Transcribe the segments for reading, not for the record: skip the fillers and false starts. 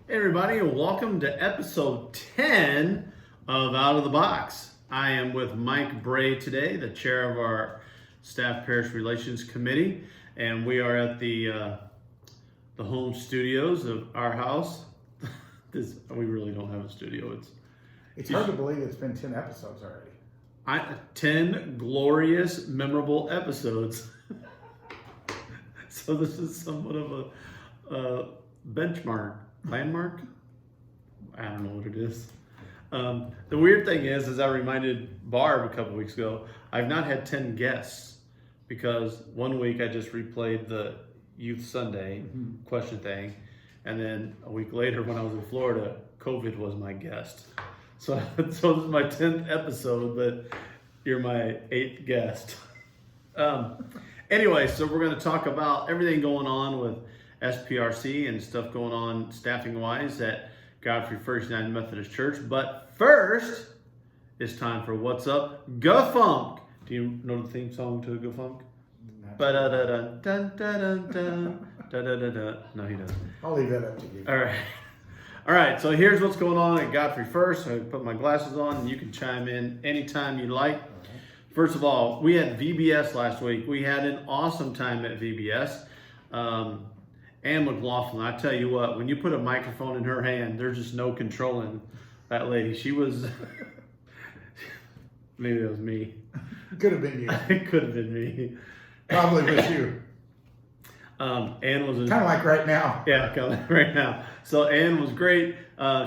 Hey everybody, and welcome to episode 10 of Out of the Box. I am with Mike Brey today, the chair of our Staff Parish Relations Committee, and we are at the home studios of our house. We really don't have a studio. It's hard to believe it's been 10 episodes already. 10 glorious, memorable episodes. So this is somewhat of a benchmark. Landmark? I don't know what it is. The weird thing is I reminded Barb a couple weeks ago, I've not had 10 guests because one week I just replayed the Youth Sunday question thing, and then a week later when I was in Florida, COVID was my guest. So this is my 10th episode, but you're my 8th guest. Anyway, so we're going to talk about everything going on with SPRC and stuff going on staffing wise at Godfrey First United Methodist Church. But first, it's time for What's Up, Gufunk. Do you know the theme song to Gufunk? No, he doesn't. I'll leave that up to you. All right, so here's what's going on at Godfrey First. I put my glasses on and you can chime in anytime you like. First of all, we had VBS last week. We had an awesome time at VBS. Ann McLaughlin, I tell you what, when you put a microphone in her hand, there's just no controlling that lady. She was, maybe it was me. Could have been you. It could have been me. Probably was you. Ann was kind of like right now. Yeah, kind of like right now. So Ann was great.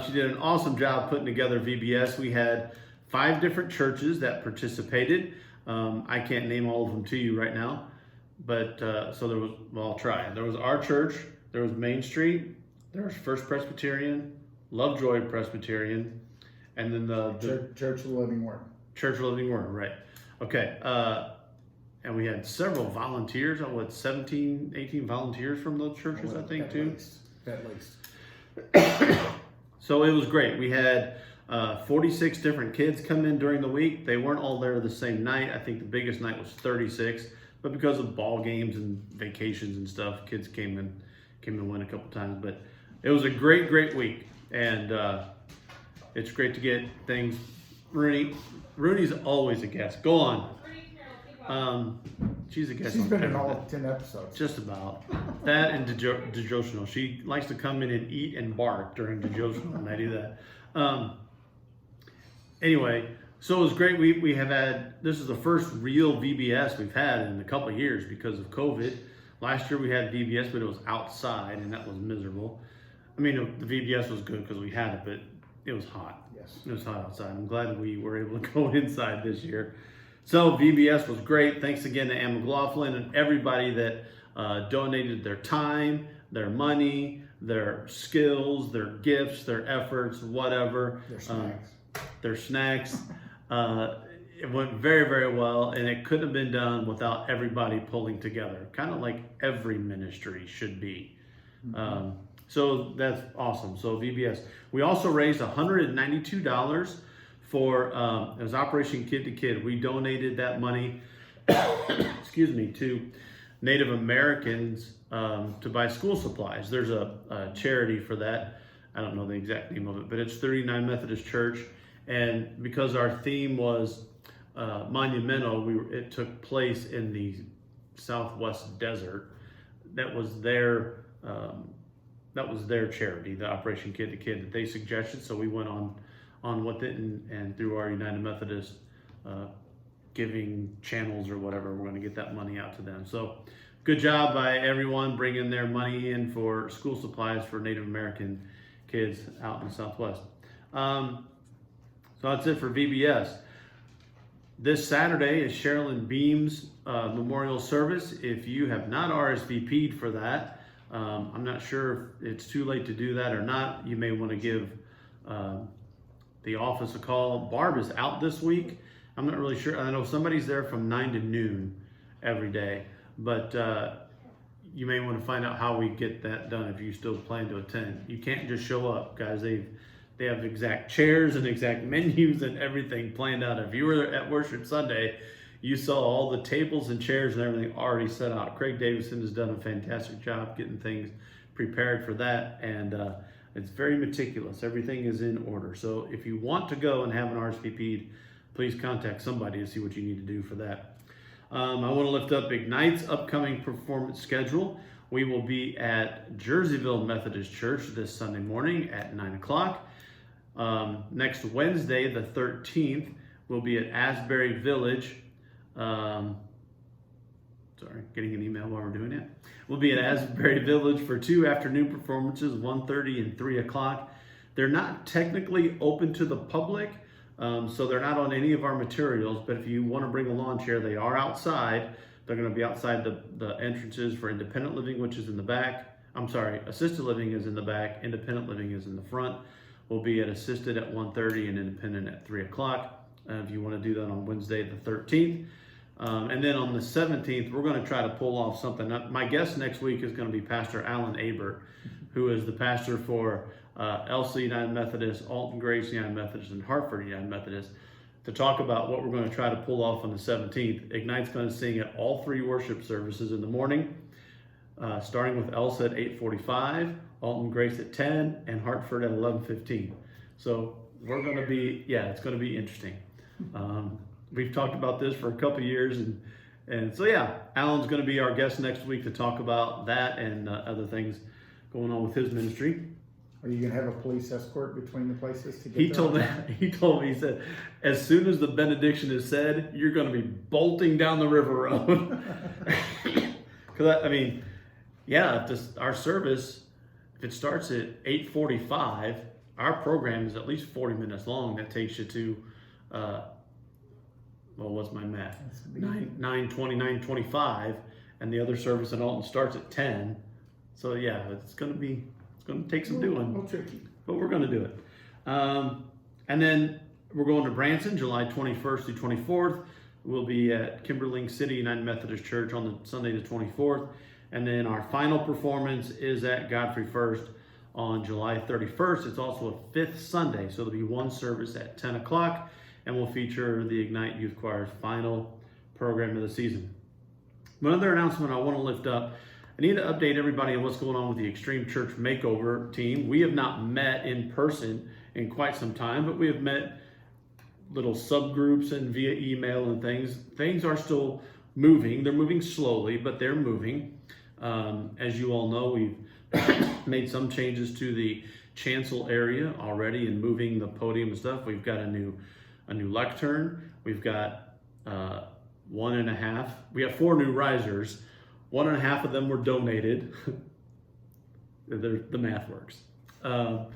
She did an awesome job putting together VBS. We had 5 different churches that participated. I can't name all of them to you right now. But so there was, well, I'll try. There was our church, there was Main Street, there was First Presbyterian, Lovejoy Presbyterian, and then the Church of the Living Word. Church of the Living Word, right. Okay. And we had several volunteers, 17, 18 volunteers from those churches, I think, too. At least. So it was great. We had 46 different kids come in during the week. They weren't all there the same night. I think the biggest night was 36. But because of ball games and vacations and stuff, kids came and went a couple times. But it was a great week, and it's great to get things. Rooney's always a guest. Go on. She's a guest. She's been in all 10 episodes. Just about that and devotional. She likes to come in and eat and bark during devotional, and I do that. Anyway. So it was great. We have had, this is the first real VBS we've had in a couple of years because of COVID. Last year we had VBS, but it was outside and that was miserable. I mean, the VBS was good because we had it, but it was hot. Yes. It was hot outside. I'm glad we were able to go inside this year. So VBS was great. Thanks again to Ann McLaughlin and everybody that donated their time, their money, their skills, their gifts, their efforts, whatever. Their snacks. It went very well, and it couldn't have been done without everybody pulling together, kind of like every ministry should be. So that's awesome. So VBS. We also raised $192 for it was Operation Kid to Kid. We donated that money, to Native Americans to buy school supplies. There's a charity for that. I don't know the exact name of it, but it's 39 Methodist Church. And because our theme was monumental, it took place in the Southwest Desert. That was their charity, the Operation Kid to Kid that they suggested. So we went on with it, and through our United Methodist giving channels or whatever, we're going to get that money out to them. So good job by everyone bringing their money in for school supplies for Native American kids out in the Southwest. So that's it for VBS. This Saturday is Sherilyn Beam's memorial service. If you have not RSVP'd for that, I'm not sure if it's too late to do that or not. You may want to give the office a call. Barb is out this week. I'm not really sure. I know somebody's there from 9 to noon every day, but you may want to find out how we get that done if you still plan to attend. You can't just show up, guys. They have exact chairs and exact menus and everything planned out. If you were at Worship Sunday, you saw all the tables and chairs and everything already set out. Craig Davison has done a fantastic job getting things prepared for that. And It's very meticulous. Everything is in order. So if you want to go and have an RSVP'd, please contact somebody to see what you need to do for that. I want to lift up Ignite's upcoming performance schedule. We will be at Jerseyville Methodist Church this Sunday morning at 9 o'clock. Next Wednesday, the 13th, we'll be at Asbury Village. Sorry, getting an email while we're doing it. We'll be at Asbury Village for 2 afternoon performances, 1:30 and 3 o'clock. They're not technically open to the public, so they're not on any of our materials, but if you want to bring a lawn chair, they are outside. They're going to be outside the entrances for independent living, which is in the back. I'm sorry, assisted living is in the back, independent living is in the front. We'll be at assisted at 1:30 and independent at 3 o'clock. If you want to do that on Wednesday the 13th. And then on the 17th, we're going to try to pull off something. My guest next week is going to be Pastor Alan Aber, who is the pastor for Elsa United Methodist, Alton Grace United Methodist, and Hartford United Methodist, to talk about what we're going to try to pull off on the 17th. Ignite's going to sing at all 3 worship services in the morning, starting with Elsa at 8:45, Alton Grace at 10, and Hartford at 11:15. So we're going to be, it's going to be interesting. We've talked about this for a couple of years, and so Alan's going to be our guest next week to talk about that and other things going on with his ministry. Are you going to have a police escort between the places to get He there? told me, he said, as soon as the benediction is said, you're going to be bolting down the river road. Because our service, if it starts at 8:45, our program is at least 40 minutes long. That takes you to, what's my math? 9:20, 9:25, and the other service in Alton starts at 10. So it's going to take some doing. A little tricky. But we're going to do it. And then we're going to Branson, July 21st through 24th. We'll be at Kimberling City United Methodist Church on the Sunday the 24th. And then our final performance is at Godfrey First on July 31st. It's also a 5th Sunday, so there'll be one service at 10 o'clock, and we'll feature the Ignite Youth Choir's final program of the season. One other announcement I want to lift up. I need to update everybody on what's going on with the Extreme Church Makeover team. We have not met in person in quite some time, but we have met little subgroups and via email and things. Things are still moving. They're moving slowly, but they're moving. As you all know, we've made some changes to the chancel area already and moving the podium and stuff. We've got a new lectern. We've got we have 4 new risers. 1.5 of them were donated. The math works. And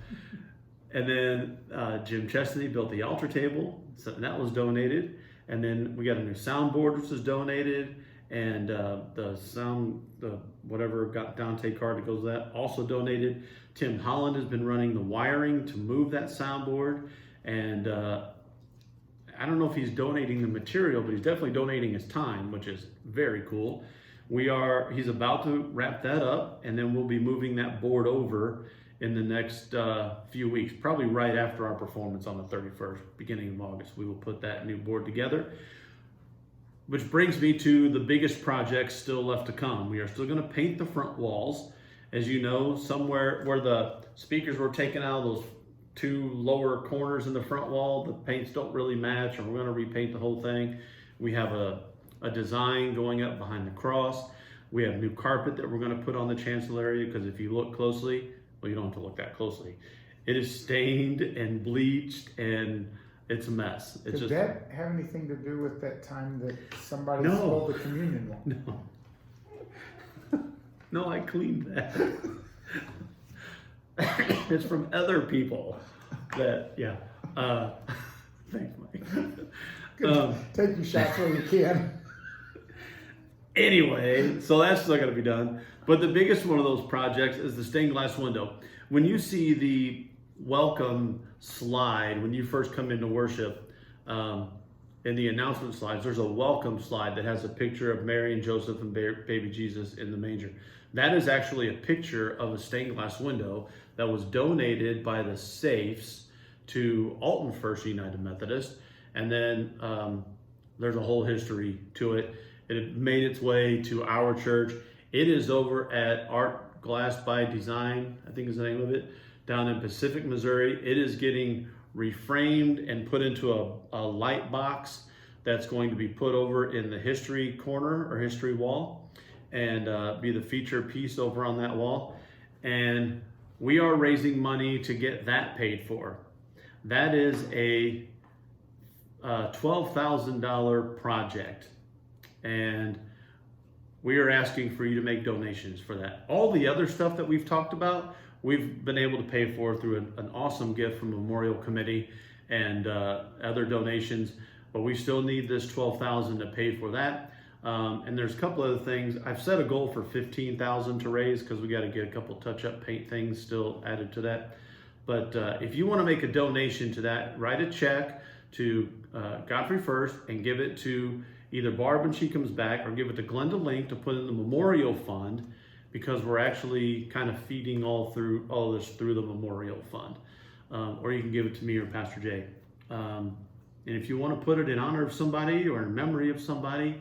then Jim Chestney built the altar table, so that was donated. And then we got a new soundboard, which was donated. And whatever got Dante card that goes with that, also donated. Tim Holland has been running the wiring to move that soundboard. And I don't know if he's donating the material, but he's definitely donating his time, which is very cool. He's about to wrap that up, and then we'll be moving that board over in the next few weeks, probably right after our performance on the 31st, beginning of August. We will put that new board together, which brings me to the biggest project still left to come. We are still going to paint the front walls. As you know, somewhere where the speakers were taken out of those 2 lower corners in the front wall, the paints don't really match, and we're going to repaint the whole thing. We have a design going up behind the cross. We have new carpet that we're going to put on the chancel area, because if you look closely, well, you don't have to look that closely. It is stained and bleached, and it's a mess. Did that have anything to do with that time that somebody stole the communion one? No, I cleaned that. It's from other people. Thanks, Mike. Take your shots where you can. Anyway, so that's still going to be done. But the biggest one of those projects is the stained glass window. When you see the welcome slide, when you first come into worship, in the announcement slides, there's a welcome slide that has a picture of Mary and Joseph and baby Jesus in the manger. That is actually a picture of a stained glass window that was donated by the Safes to Alton First United Methodist. And then there's a whole history to it. It made its way to our church. It is over at Art Glass by Design, I think is the name of it, down in Pacific, Missouri. It is getting reframed and put into a light box that's going to be put over in the history corner or history wall and be the feature piece over on that wall. And we are raising money to get that paid for. That is a $12,000 project. And we are asking for you to make donations for that. All the other stuff that we've talked about, we've been able to pay for through an awesome gift from Memorial Committee and other donations, but we still need this $12,000 to pay for that. And there's a couple other things. I've set a goal for $15,000 to raise because we got to get a couple touch-up paint things still added to that. But if you want to make a donation to that, write a check to Godfrey First and give it to either Barb when she comes back, or give it to Glenda Link to put in the memorial fund, because we're actually kind of feeding all this through the memorial fund. Or you can give it to me or Pastor Jay. And if you want to put it in honor of somebody or in memory of somebody,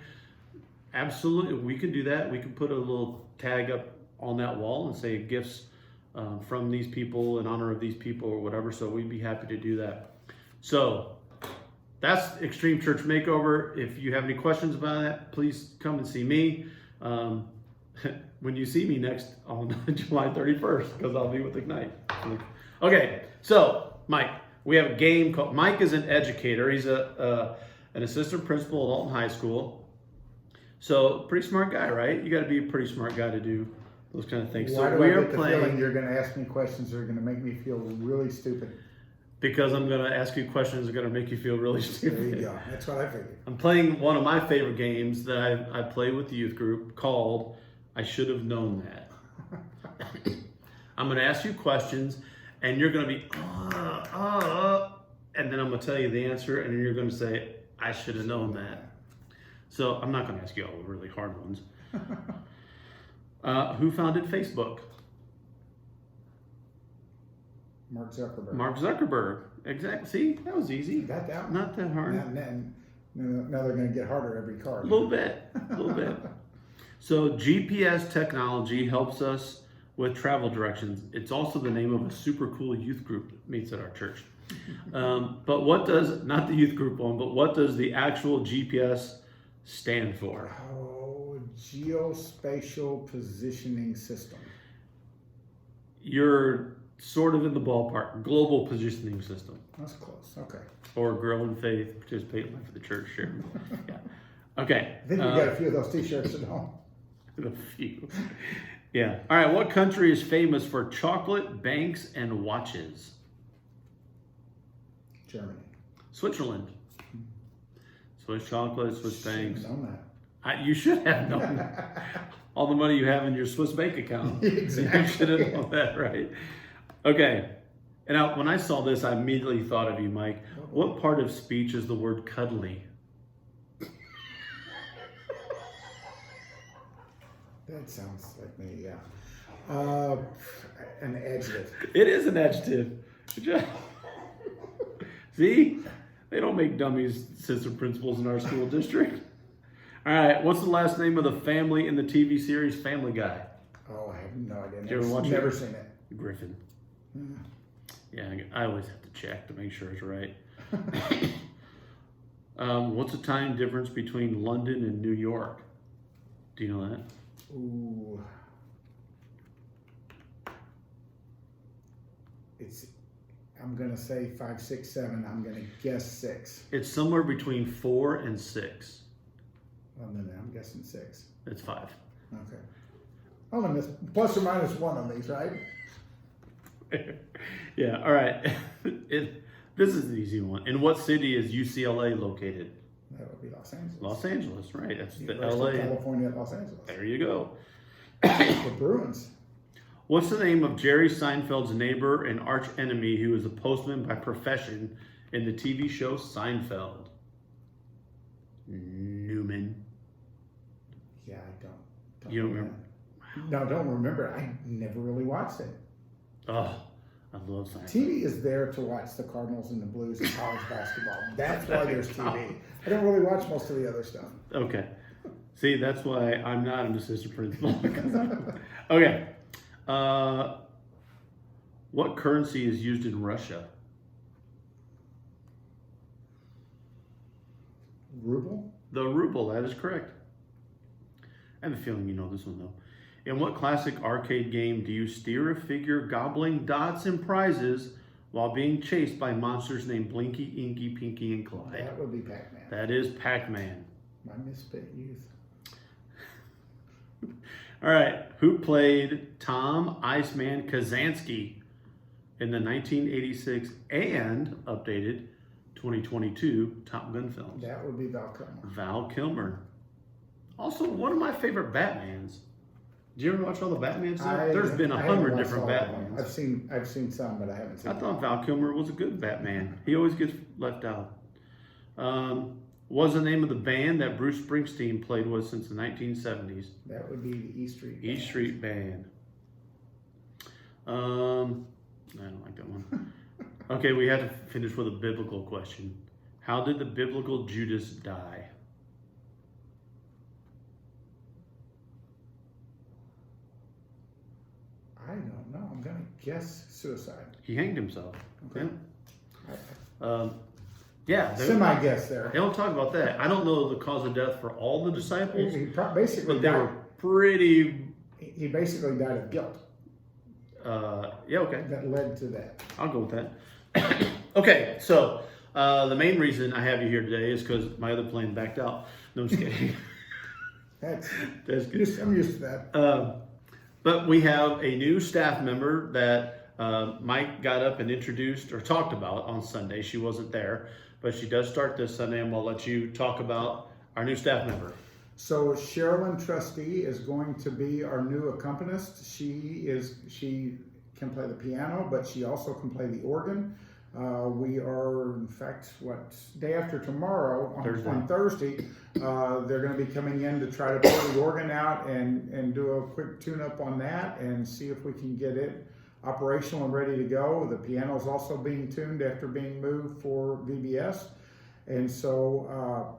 absolutely, we can do that. We can put a little tag up on that wall and say gifts from these people in honor of these people or whatever. So we'd be happy to do that. So that's Extreme Church Makeover. If you have any questions about that, please come and see me when you see me next on July 31st, because I'll be with Ignite. Okay, so Mike, we have a game called, Mike is an educator. He's an assistant principal at Alton High School. So pretty smart guy, right? You got to be a pretty smart guy to do those kind of things. Why So do we I are get the playing feeling you're going to ask me questions that are going to make me feel really stupid? because I'm going to ask you questions that are going to make you feel really stupid. There you go. That's what I figured. I'm playing one of my favorite games that I play with the youth group called I Should Have Known That. I'm going to ask you questions and you're going to be, and then I'm going to tell you the answer and then you're going to say, I should have known that. So I'm not going to ask you all the really hard ones. Who founded Facebook? Mark Zuckerberg. Mark Zuckerberg. Exactly. See, that was easy. You got that one? Not that hard. Now they're going to get harder every card. A little bit. So GPS technology helps us with travel directions. It's also the name of a super cool youth group that meets at our church. But what does, not the youth group one, but what does the actual GPS stand for? Oh, geospatial positioning system. You're sort of in the ballpark. Global positioning system. That's close. Okay. Or grow in faith, participate in life of the church. Sure. Yeah. Okay. I think we got a few of those t-shirts at home. A few. Yeah. All right. What country is famous for chocolate, banks, and watches? Germany. Switzerland. Swiss chocolate, Swiss banks. Should have known that. You should have known that. All the money you have in your Swiss bank account. Exactly. You should have known that, right? Okay. And now, when I saw this, I immediately thought of you, Mike. What part of speech is the word cuddly? That sounds like me, yeah. An adjective. It is an adjective. Good job. See? They don't make dummies assistant principals in our school district. All right. What's the last name of the family in the TV series Family Guy? Oh, I have no idea. Did you ever watch Never it? seen it. Griffin. Yeah, I always have to check to make sure it's right. What's the time difference between London and New York? Do you know that? Ooh. I'm going to say 5, 6, 7. I'm going to guess 6. It's somewhere between 4 and 6. Well, then I'm guessing 6. It's 5. Okay. I'm going to miss plus or minus 1 on these, right? Yeah, all right. This is an easy one. In what city is UCLA located? That would be Los Angeles. Los Angeles, right. That's the University LA. of California at Los Angeles. There you go. The Bruins. What's the name of Jerry Seinfeld's neighbor and arch enemy who is a postman by profession in the TV show Seinfeld? Newman. Yeah, I don't You don't remember? No, I don't remember. I never really watched it. Oh, I love Seinfeld. TV is there to watch the Cardinals and the Blues and college basketball. That's why there's TV. I don't really watch most of the other stuff. Okay. See, that's why I'm not an assistant principal. Okay. What currency is used in Russia? Ruble? The ruble, that is correct. I have a feeling you know this one though. In what classic arcade game do you steer a figure gobbling dots and prizes while being chased by monsters named Blinky, Inky, Pinky, and Clyde? That would be Pac-Man. That is Pac-Man. My misfit youth. All right, who played Tom Iceman Kazansky in the 1986 and updated 2022 Top Gun films? That would be Val Kilmer. Val Kilmer. Also, one of my favorite Batmans. Did you ever watch all the Batmans? There's been 100 different Batmans. I've seen some, but I haven't seen. I thought Val Kilmer was a good Batman. He always gets left out. What's the name of the band that Bruce Springsteen played with since the 1970s? That would be the E Street Band. E Street Band. I don't like that one. Okay, we have to finish with a biblical question. How did the biblical Judas die? I don't know. I'm going to guess suicide. He hanged himself. Okay. Yeah. Semi-guess there. They don't talk about that. I don't know the cause of death for all the disciples, Basically but they were pretty. He basically died of guilt. Yeah, okay. That led to that. I'll go with that. Okay, so the main reason I have you here today is because my other plane backed out. No, I'm just kidding. That's good. I'm used to that. But we have a new staff member that Mike got up and introduced or talked about on Sunday. She wasn't there, but she does start this Sunday, and we'll let you talk about our new staff member. So Sherilyn Trustee is going to be our new accompanist. She can play the piano, but she also can play the organ. We are, in fact, day after tomorrow, on Thursday, they're going to be coming in to try to pull the organ out and do a quick tune-up on that and see if we can get it operational and ready to go. The piano is also being tuned after being moved for VBS. And so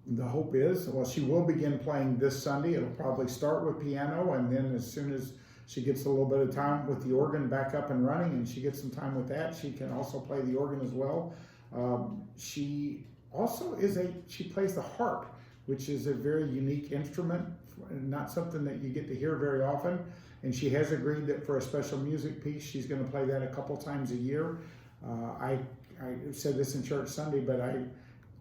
the hope is, she will begin playing this Sunday. It'll probably start with piano, and then as soon as she gets a little bit of time with the organ back up and running, and she gets some time with that, she can also play the organ as well. She also she plays the harp, which is a very unique instrument, not something that you get to hear very often. And she has agreed that for a special music piece, she's going to play that a couple times a year. I said this in church Sunday, but I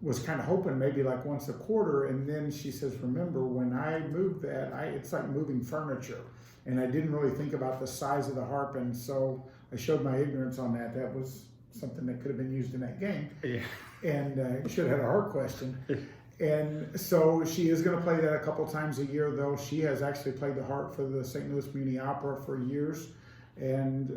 was kind of hoping maybe like once a quarter. And then she says, remember, when I moved that, it's like moving furniture. And I didn't really think about the size of the harp, and so I showed my ignorance on that. That was something that could have been used in that game. Yeah. And should have had a harp question. And so she is going to play that a couple times a year, though. She has actually played the harp for the St. Louis Muni Opera for years, and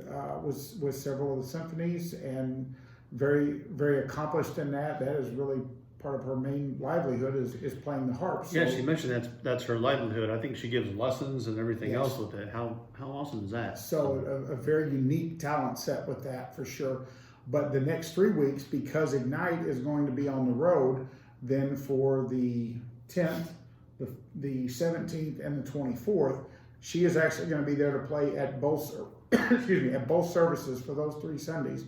was with several of the symphonies, and very, very accomplished in that. That is really part of her main livelihood is playing the harp. So, yeah, she mentioned that's her livelihood. I think she gives lessons and everything else with it. How awesome is that? So a very unique talent set with that for sure. But the next 3 weeks, because Ignite is going to be on the road, then for the 10th, the 17th, and the 24th, she is actually going to be there to play at both at both services for those 3 Sundays.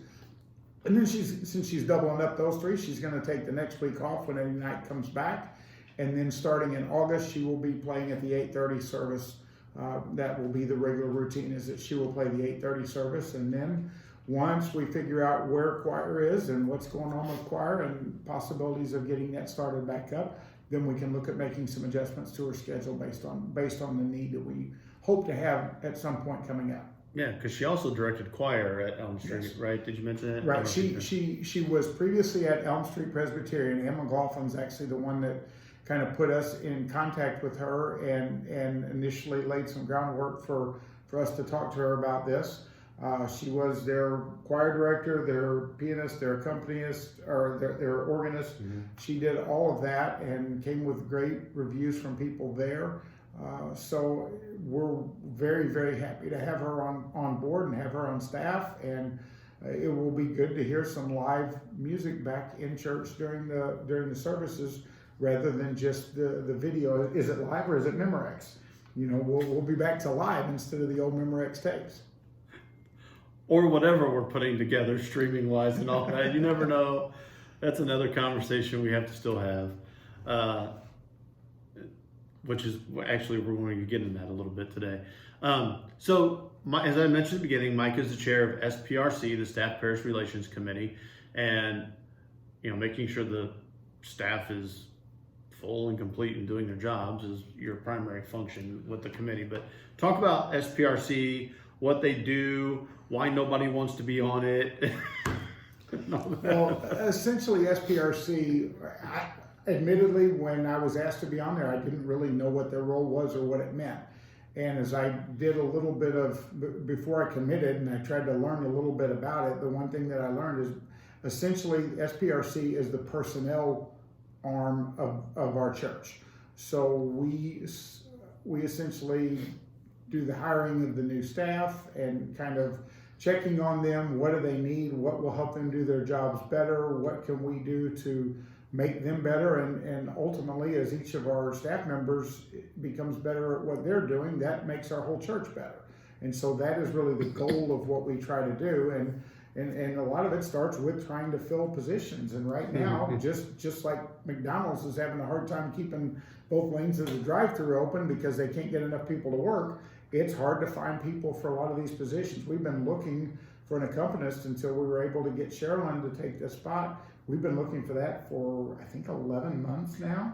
And then since she's doubling up those 3, she's going to take the next week off when Ignite comes back. And then starting in August, she will be playing at the 8:30 service. That will be the regular routine, is that she will play the 8:30 service. And then once we figure out where choir is and what's going on with choir and possibilities of getting that started back up, then we can look at making some adjustments to her schedule based on the need that we hope to have at some point coming up. Yeah, because she also directed choir at Elm Street, Yes. Right? Did you mention that? Right. She was previously at Elm Street Presbyterian. Emma McLaughlin's actually the one that kind of put us in contact with her and initially laid some groundwork for us to talk to her about this. She was their choir director, their pianist, their accompanist, or their organist. Mm-hmm. She did all of that and came with great reviews from people there. So we're very, very happy to have her on board and have her on staff, and it will be good to hear some live music back in church during the services rather than just the video. Is it live or is it Memorex? We'll be back to live instead of the old Memorex tapes. or whatever we're putting together streaming wise and all that. You never know. That's another conversation we have to still have, which is actually we're going to get into that a little bit today. As I mentioned at the beginning, Mike is the chair of SPRC, the Staff Parish Relations Committee, and making sure the staff is full and complete and doing their jobs is your primary function with the committee. But talk about SPRC, what they do, why nobody wants to be on it. Well, essentially SPRC, admittedly, when I was asked to be on there, I didn't really know what their role was or what it meant. And as I did a little bit before I committed and I tried to learn a little bit about it, the one thing that I learned is essentially SPRC is the personnel arm of our church. So we essentially do the hiring of the new staff and kind of checking on them. What do they need? What will help them do their jobs better? What can we do to make them better? And ultimately, as each of our staff members becomes better at what they're doing, that makes our whole church better. And so that is really the goal of what we try to do. And a lot of it starts with trying to fill positions. And right now, just like McDonald's is having a hard time keeping both lanes of the drive-thru open because they can't get enough people to work, it's hard to find people for a lot of these positions. We've been looking for an accompanist until we were able to get Sherilyn to take this spot. We've been looking for that for, I think, 11 months now.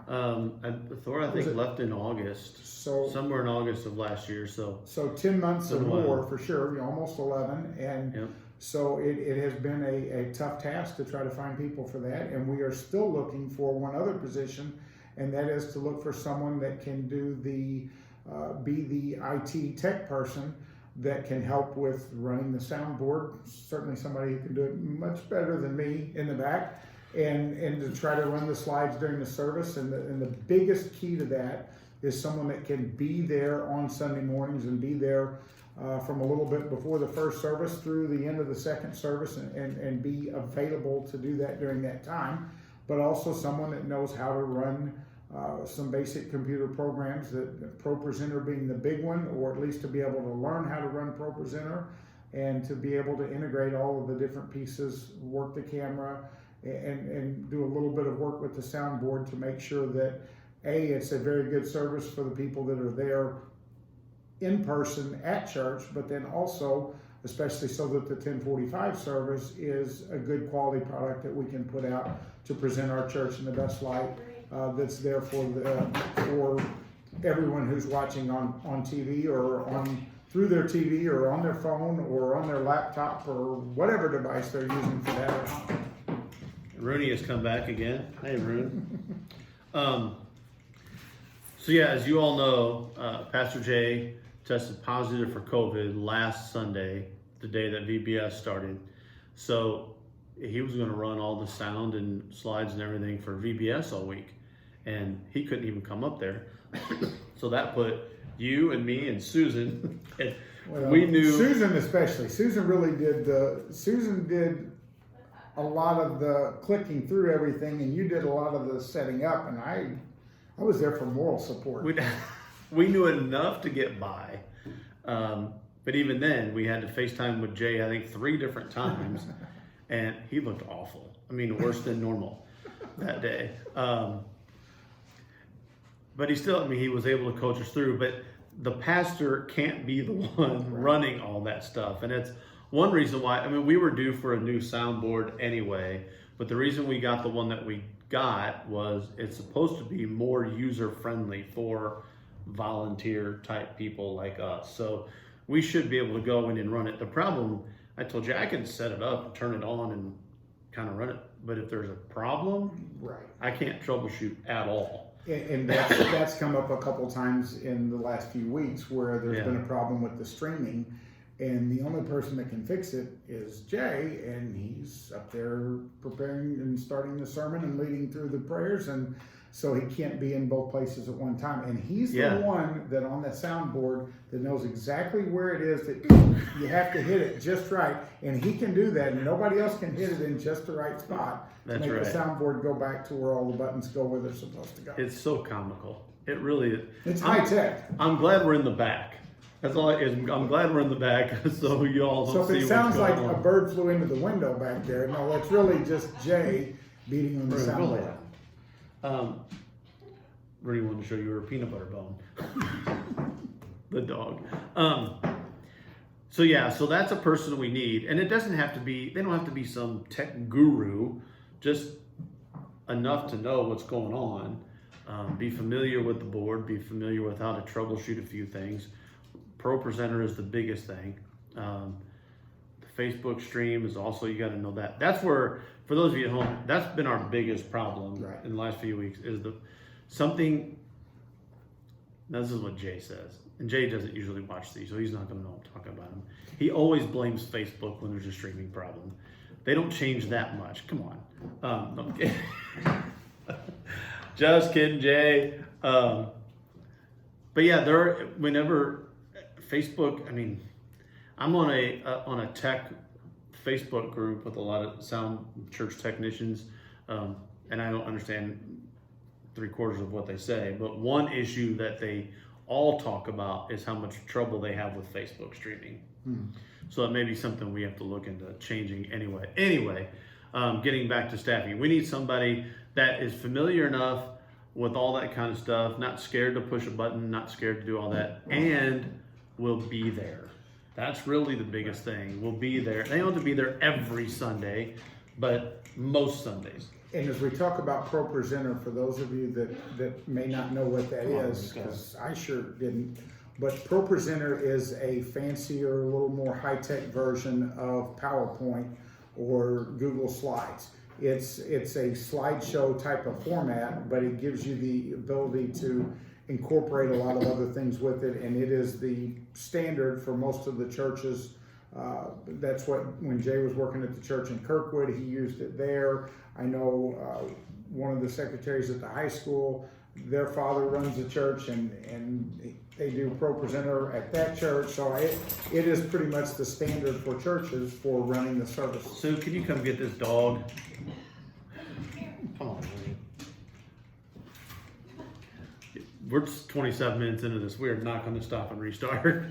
Thor, I think, left in August. So somewhere in August of last year. So 10 months or more for sure, almost 11. And yep. So it has been a tough task to try to find people for that. And we are still looking for one other position, and that is to look for someone that can do be the IT tech person that can help with running the soundboard. Certainly somebody who can do it much better than me in the back, and to try to run the slides during the service. And the biggest key to that is someone that can be there on Sunday mornings and be there from a little bit before the first service through the end of the second service and be available to do that during that time, but also someone that knows how to run some basic computer programs, that ProPresenter being the big one, or at least to be able to learn how to run ProPresenter and to be able to integrate all of the different pieces, work the camera, and do a little bit of work with the soundboard to make sure that it's a very good service for the people that are there in person at church, but then also, especially so that the 1045 service is a good quality product that we can put out to present our church in the best light that's there for everyone who's watching on TV or through their TV or on their phone or on their laptop or whatever device they're using for that at home. Rooney has come back again. Hey, Roon. So yeah, as you all know, Pastor Jay tested positive for COVID last Sunday, the day that VBS started. So he was going to run all the sound and slides and everything for VBS all week, and he couldn't even come up there. So that put you and me and Susan. And we knew Susan especially. Susan really did a lot of the clicking through everything, and you did a lot of the setting up, and I was there for moral support. We knew enough to get by, but even then we had to FaceTime with Jay, I think 3 different times, and he looked awful. I mean, worse than normal that day. But he was able to coach us through. But the pastor can't be the one running all that stuff, and it's one reason why. We were due for a new soundboard anyway, but the reason we got the one that we got was it's supposed to be more user friendly for volunteer type people like us. So we should be able to go in and run it. The problem, I told you, I can set it up and turn it on and kind of run it, but if there's a problem, I can't troubleshoot at all. And that's come up a couple times in the last few weeks where there's been a problem with the streaming, and the only person that can fix it is Jay, and he's up there preparing and starting the sermon and leading through the prayers, and so he can't be in both places at one time. And he's the one that on that soundboard that knows exactly where it is that you have to hit it just right, and he can do that, and nobody else can hit it in just the right spot to make the soundboard go back to where all the buttons go where they're supposed to go. It's so comical. It really is. It's high tech. I'm glad we're in the back. That's all it is. I'm glad we're in the back, so you all don't So if see it what's sounds going like on. a bird flew into the window back there, no, that's really just Jay beating on the soundboard. Really wanted to show you her peanut butter bone. The dog. So yeah, so that's a person we need, and it doesn't have to be. They don't have to be some tech guru, just enough to know what's going on. Be familiar with the board. Be familiar with how to troubleshoot a few things. Pro Presenter is the biggest thing. The Facebook stream is also, you got to know that. That's where, for those of you at home, that's been our biggest problem in the last few weeks. Is something. This is what Jay says. And Jay doesn't usually watch these, so he's not going to know I'm talking about him. He always blames Facebook when there's a streaming problem. They don't change that much. Come on. No, I'm kidding. Just kidding, Jay. But yeah, whenever Facebook, I mean, I'm on a tech Facebook group with a lot of sound church technicians, and I don't understand 3/4 of what they say. But one issue that they all talk about is how much trouble they have with Facebook streaming. So that may be something we have to look into changing anyway. Anyway, getting back to staffing, we need somebody that is familiar enough with all that kind of stuff, not scared to push a button, not scared to do all that, and will be there. That's really the biggest thing. We'll be there. They don't have to be there every Sunday, but most Sundays. And as we talk about Pro Presenter, for those of you that may not know what that is, because I sure didn't, but Pro Presenter is a fancier, a little more high-tech version of PowerPoint or Google Slides. It's a slideshow type of format, but it gives you the ability to incorporate a lot of other things with it, and it is the standard for most of the churches. That's what, when Jay was working at the church in Kirkwood, he used it there. I know one of the secretaries at the high school, their father runs a church, and they do Pro Presenter at that church. So it is pretty much the standard for churches for running the service. Sue, can you come get this dog? Come on, honey. We're just 27 minutes into this. We are not going to stop and restart.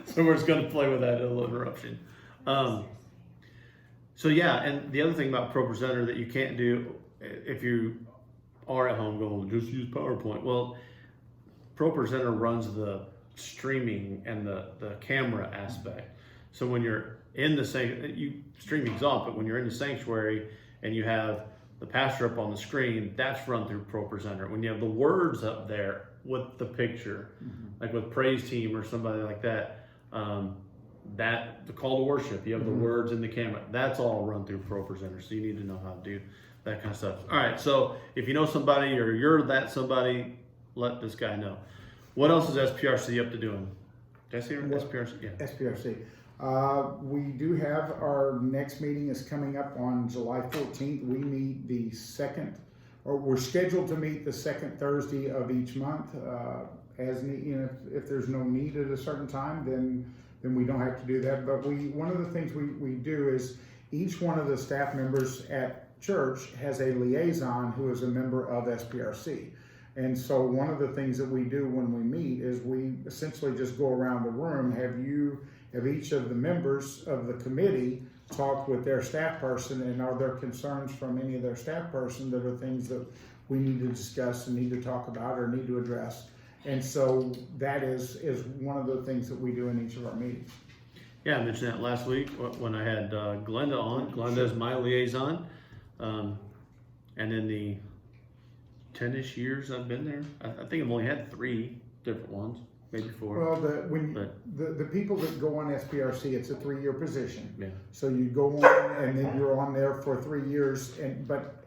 So we're just going to play with that little interruption. So yeah, and the other thing about Pro Presenter that you can't do if you are at home going, just use PowerPoint. Well, Pro Presenter runs the streaming and the camera aspect. So when you're in streaming's off, but when you're in the sanctuary and you have the pastor up on the screen, that's run through Pro Presenter. When you have the words up there with the picture, like with Praise Team or somebody like that, the call to worship, you have the words in the camera, that's all run through Pro Presenter. So you need to know how to do that kind of stuff. All right, so if you know somebody or you're that somebody, let this guy know. What else is SPRC up to doing? Did I say SPRC? Yeah. SPRC. We do have our next meeting is coming up on July 14th. We meet we're scheduled to meet the second Thursday of each month. If there's no need at a certain time, then we don't have to do that. But one of the things we do is each one of the staff members at church has a liaison who is a member of SPRC. And so one of the things that we do when we meet is we essentially just go around the room, have each of the members of the committee talk with their staff person, and are there concerns from any of their staff person that are things that we need to discuss and need to talk about or need to address. And so that is one of the things that we do in each of our meetings. Yeah, I mentioned that last week when I had Glenda on. Glenda is my liaison. And in the 10-ish years I've been there, I think I've only had 3 different ones, maybe 4. Well, the people that go on SPRC, it's a 3-year position. Yeah. So you go on and then you're on there for 3 years, but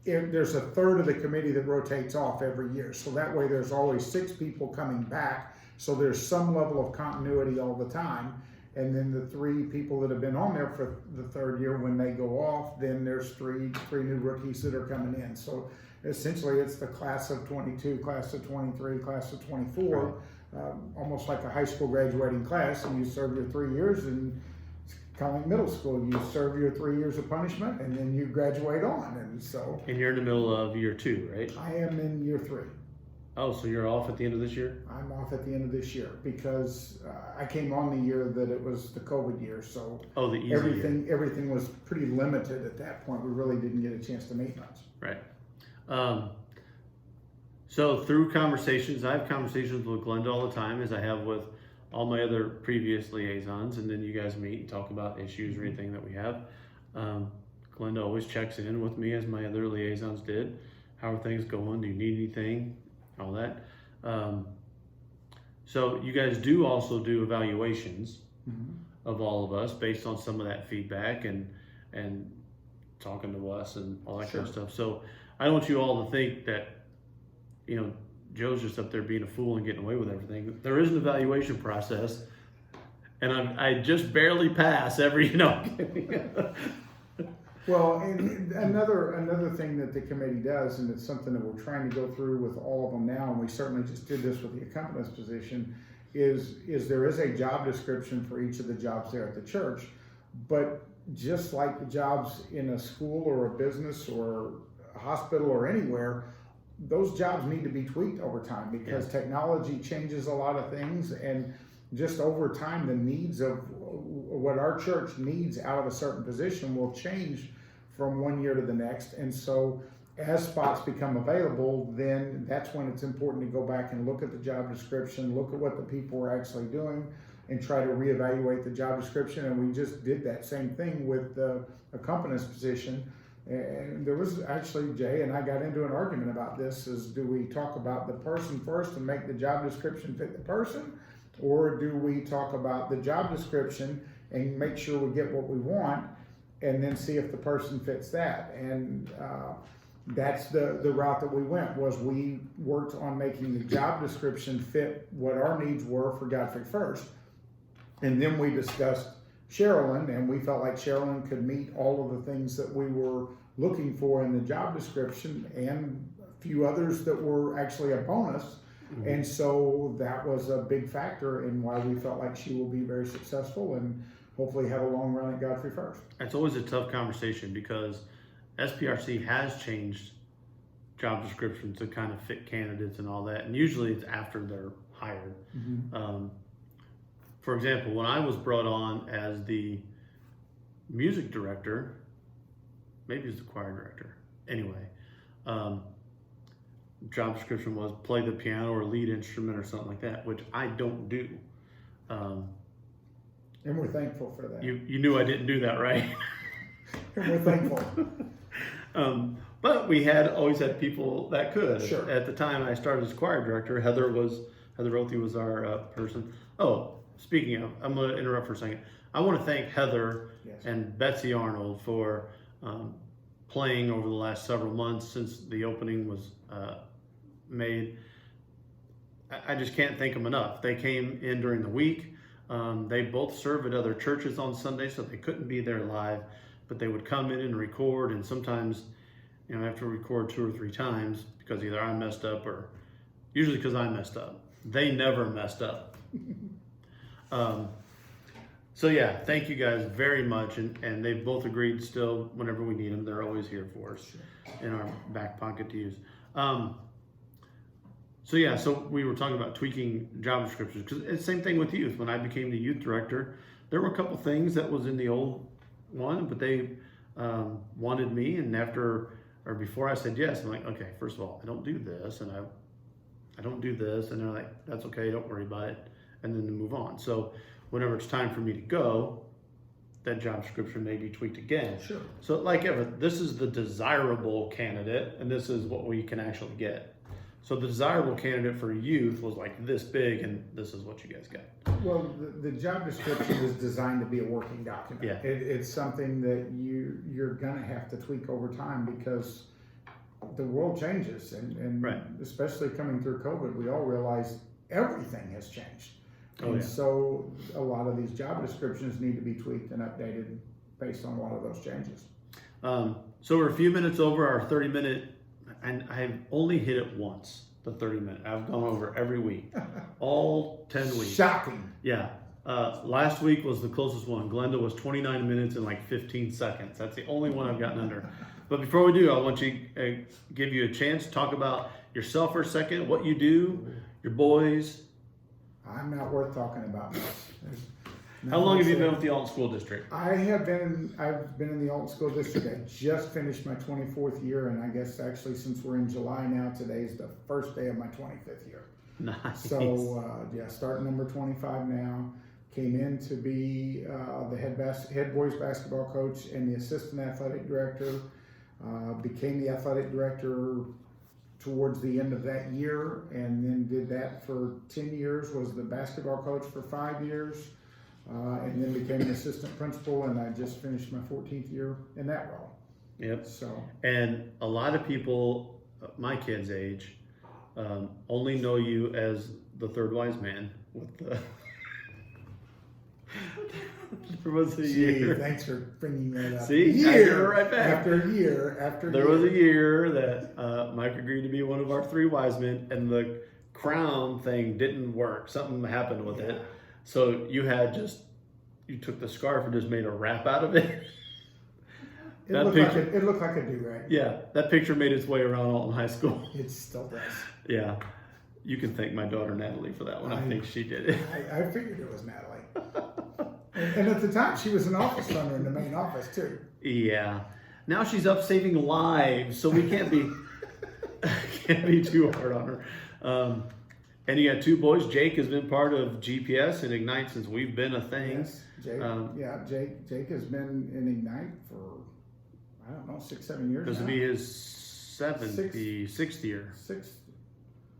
there's a third of the committee that rotates off every year. So that way there's always 6 people coming back. So there's some level of continuity all the time. And then the 3 people that have been on there for the 3rd year, when they go off, then there's three new rookies that are coming in. So essentially it's the class of 22, class of 23, class of 24, almost like a high school graduating class. And you serve your 3 years, and it's kind of like middle school. You serve your 3 years of punishment and then you graduate on. And so. And you're in the middle of year 2, right? I am in year 3. Oh, so you're off at the end of this year? I'm off at the end of this year because I came on the year that it was the COVID year, so Oh, the easy year. everything was pretty limited at that point. We really didn't get a chance to meet much. Right. So through conversations, I have conversations with Glenda all the time, as I have with all my other previous liaisons, and then you guys meet and talk about issues or anything that we have. Glenda always checks in with me, as my other liaisons did. How are things going? Do you need anything? All that. So you guys do also do evaluations of all of us based on some of that feedback and talking to us and all that kind of stuff. So I don't want you all to think that, you know, Joe's just up there being a fool and getting away with everything. There is an evaluation process, and I just barely pass every, you know. Well, and another thing that the committee does, and it's something that we're trying to go through with all of them now, and we certainly just did this with the accompanist position, is there is a job description for each of the jobs there at the church, but just like the jobs in a school or a business or a hospital or anywhere, those jobs need to be tweaked over time because technology changes a lot of things, and just over time the needs of what our church needs out of a certain position will change from one year to the next. And so as spots become available, then that's when it's important to go back and look at the job description, look at what the people are actually doing, and try to reevaluate the job description. And we just did that same thing with the accompanist position. And there was actually, Jay and I got into an argument about this, is do we talk about the person first and make the job description fit the person? Or do we talk about the job description and make sure we get what we want and then see if the person fits that? And that's the route that we went, was we worked on making the job description fit what our needs were for Godfrey First. And then we discussed Sherilyn, and we felt like Sherilyn could meet all of the things that we were looking for in the job description and a few others that were actually a bonus. And so that was a big factor in why we felt like she will be very successful and hopefully have a long run at Godfrey First. It's always a tough conversation because SPRC has changed job descriptions to kind of fit candidates and all that. And usually it's after they're hired. For example, when I was brought on as the music director, maybe it's the choir director, anyway, job description was play the piano or lead instrument or something like that, which I don't do. And we're thankful for that. You knew I didn't do that, right? And we're thankful. But we always had people that could. Sure. At the time I started as choir director, Heather Rothie was our person. Oh, speaking of, I'm going to interrupt for a second. I want to thank Heather and Betsy Arnold for playing over the last several months since the opening was made. I just can't thank them enough. They came in during the week. They both serve at other churches on Sunday, so they couldn't be there live, but they would come in and record, and sometimes, you know, I have to record 2 or 3 times because either I messed up or usually because I messed up. They never messed up. So yeah, thank you guys very much, and they've both agreed still whenever we need them, they're always here for us in our back pocket to use. So yeah, so we were talking about tweaking job descriptions, because it's the same thing with youth. When I became the youth director, there were a couple things that was in the old one, but they wanted me, and before I said yes, I'm like, okay, first of all, I don't do this, and I don't do this, and they're like, that's okay, don't worry about it, and then to move on. So whenever it's time for me to go, that job description may be tweaked again. Sure. So like ever, this is the desirable candidate, and this is what we can actually get. So the desirable candidate for youth was like this big, and this is what you guys got. Well, the job description is designed to be a working document. Yeah. It's something that you're gonna have to tweak over time because the world changes, and Right. especially coming through COVID, we all realize everything has changed. Oh, And yeah. so a lot of these job descriptions need to be tweaked and updated based on a lot of those changes. So we're a few minutes over our 30-minute, and I've only hit it once, the 30-minute. I've gone over every week, all 10 weeks. Shocking. Yeah. Last week was the closest one. Glenda was 29 minutes and like 15 seconds. That's the only one I've gotten under. But before we do, I want you give you a chance to talk about yourself for a second, what you do, your boys. I'm not worth talking about much. How long have you been with the Alton School District? I've been in the Alton School District. I just finished my 24th year, and I guess actually since we're in July now, today is the first day of my 25th year. Nice. So starting number 25 now. Came in to be the head boys basketball coach and the assistant athletic director. Became the athletic director towards the end of that year, and then did that for 10 years. Was the basketball coach for 5 years. And then became an assistant principal, and I just finished my 14th year in that role. Yep. So, and a lot of people, my kids' age, only know you as the third wise man with the. There was a year. Thanks for bringing that up. See, year right back. After year. There was a year that Mike agreed to be one of our three wise men, and the crown thing didn't work. Something happened with it. So you took the scarf and just made a wrap out of it. It looked like a do-rag. Yeah, that picture made its way around Alton High School. It still does. Yeah, you can thank my daughter Natalie for that one. I think she did it. I figured it was Natalie. And at the time, she was an office runner in the main office too. Yeah. Now she's up saving lives, so we can't be too hard on her. And you got two boys. Jake has been part of GPS and Ignite since we've been a thing. Yes, Jake has been in Ignite for, I don't know, 6-7 years. This will be his sixth year.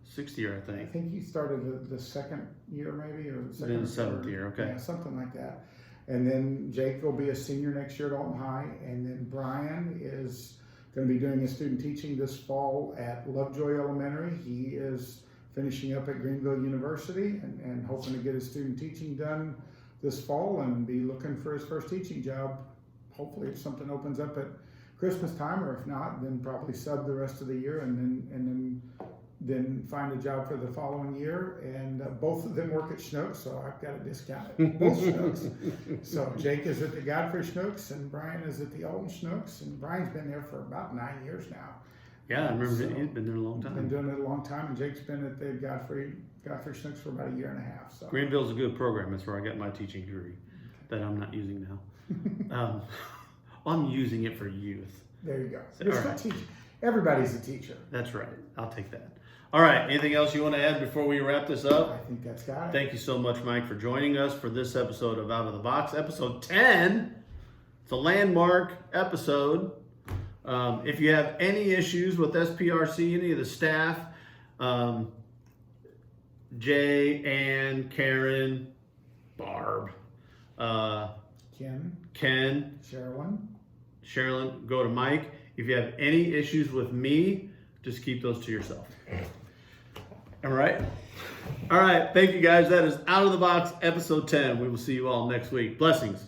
Sixth year, I think. I think he started the second year, maybe, or the second. Then seventh year, okay. Yeah, something like that. And then Jake will be a senior next year at Alton High, and then Brian is going to be doing his student teaching this fall at Lovejoy Elementary. He is finishing up at Greenville University and hoping to get his student teaching done this fall and be looking for his first teaching job. Hopefully, if something opens up at Christmas time, or if not, then probably sub the rest of the year and then find a job for the following year. And both of them work at Schnucks, so I've got a discount at both Schnucks. So Jake is at the Godfrey Schnucks and Brian is at the Alton Schnucks, and Brian's been there for about 9 years now. Yeah, I remember he's been there a long time. Been doing it a long time, and Jake's been at the Godfrey Schnucks for about 1.5 years. So. Greenville's a good program. That's where I got my teaching degree that I'm not using now. I'm using it for youth. There you go. So, You're still teaching. Everybody's a teacher. That's right. I'll take that. All right. Anything else you want to add before we wrap this up? I think that's got it. Thank you so much, Mike, for joining us for this episode of Out of the Box, episode 10. It's a landmark episode. If you have any issues with SPRC, any of the staff, Jay, Ann, Karen, Barb, Ken, Sherilyn, go to Mike. If you have any issues with me, just keep those to yourself. All right? All right. Thank you, guys. That is Out of the Box, episode 10. We will see you all next week. Blessings.